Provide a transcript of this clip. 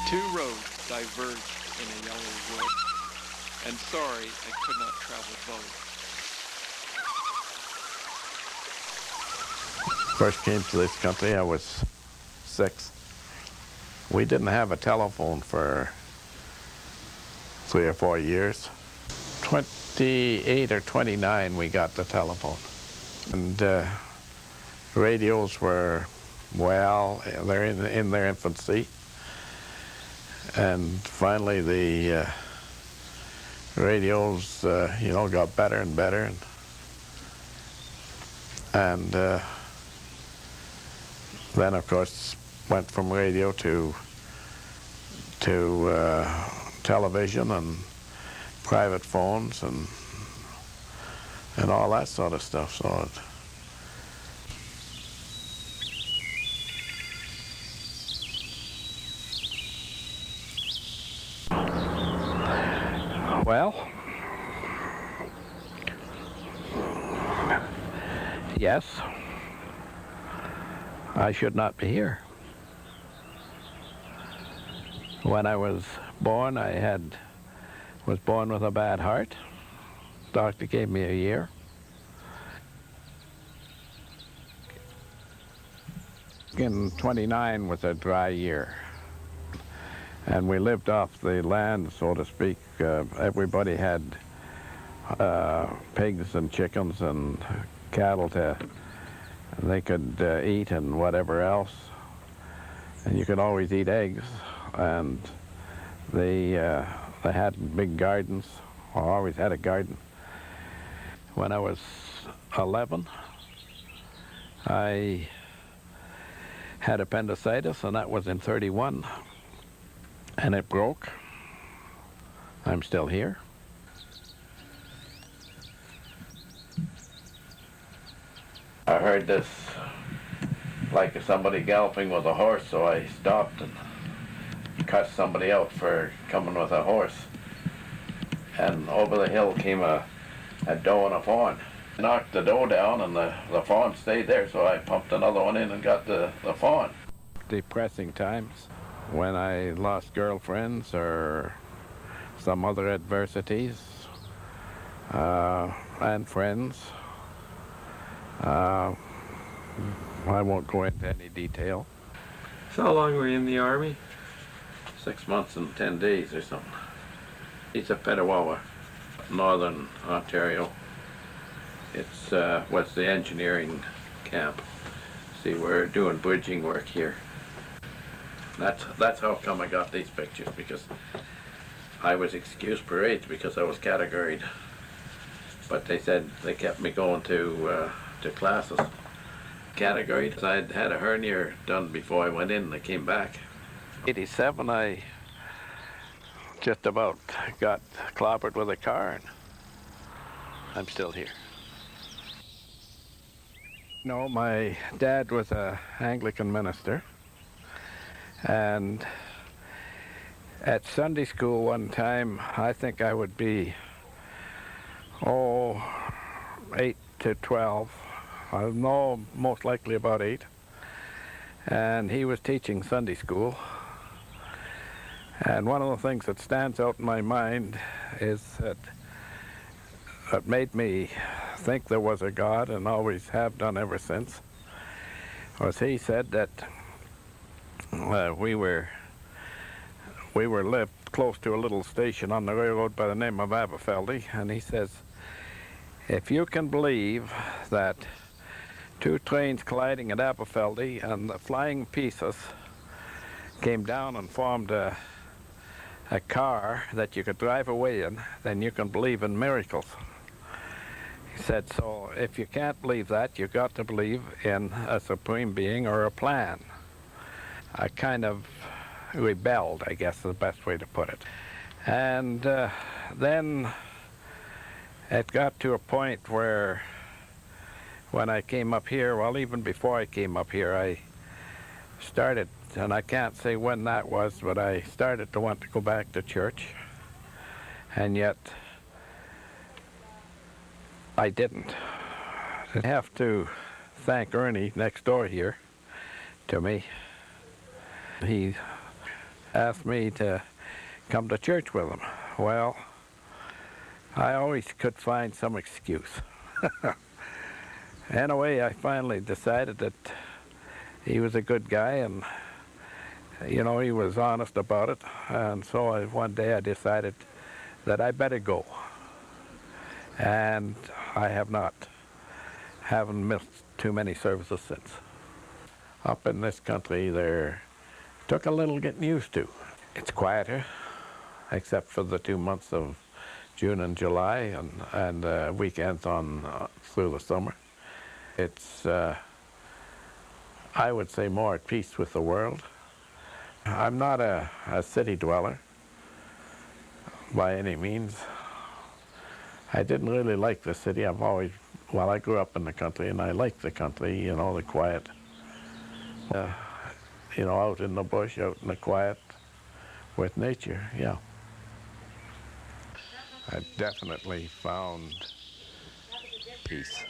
Two roads diverged in a yellow wood, and sorry I could not travel both. First came to this country, I was 6. We didn't have a telephone for 3 or 4 years. 28 or 29 we got the telephone. And radios were, well, they're in their infancy. And finally the radios, got better and better. And then, of course, went from radio to television and private phones and all that sort of stuff. So well, yes, I should not be here. When I was born, I was born with a bad heart. Doctor gave me a year. In 29 was a dry year. And we lived off the land, so to speak. Everybody had pigs and chickens and cattle they could eat and whatever else. And you could always eat eggs. And they had big gardens. I always had a garden. When I was 11, I had appendicitis, and that was in 31. And it broke. I'm still here. I heard this like somebody galloping with a horse, so I stopped and cussed somebody out for coming with a horse. And over the hill came a doe and a fawn. I knocked the doe down and the fawn stayed there, so I pumped another one in and got the fawn. Depressing times when I lost girlfriends or some other adversities and friends. I won't go into any detail. So how long were you in the Army? 6 months and 10 days or something. It's a Petawawa, Northern Ontario. It's was the engineering camp. See, we're doing bridging work here. That's how come I got these pictures, because I was excused parades because I was categoried. But they said they kept me going to classes. Categoried. I'd had a hernia done before I went in and I came back. 87, I just about got clobbered with a car, and I'm still here. No, my dad was an Anglican minister, and at Sunday school one time, I think I would be, 8 to 12. I know most likely about 8. And he was teaching Sunday school. And one of the things that stands out in my mind is that made me think there was a God, and always have done ever since, was he said that we were lived close to a little station on the railroad by the name of Aberfeldy, and he says, if you can believe that 2 trains colliding at Aberfeldy and the flying pieces came down and formed a car that you could drive away in, then you can believe in miracles. He said, so if you can't believe that, you've got to believe in a supreme being or a plan. I kind of rebelled, I guess is the best way to put it. And then it got to a point where when I came up here, well, even before I came up here, I started, and I can't say when that was, but I started to want to go back to church. And yet, I didn't. I have to thank Ernie next door here to me. He asked me to come to church with him. Well, I always could find some excuse. Anyway, I finally decided that he was a good guy, and you know, he was honest about it. And so one day I decided that I better go. And I haven't missed too many services since. Up in this country, there took a little getting used to. It's quieter, except for the 2 months of June and July, and weekends on through the summer. It's, I would say, more at peace with the world. I'm not a city dweller by any means. I didn't really like the city. Well, I grew up in the country, and I liked the country, you know, the quiet. You know, out in the bush, out in the quiet with nature, yeah. I definitely found peace.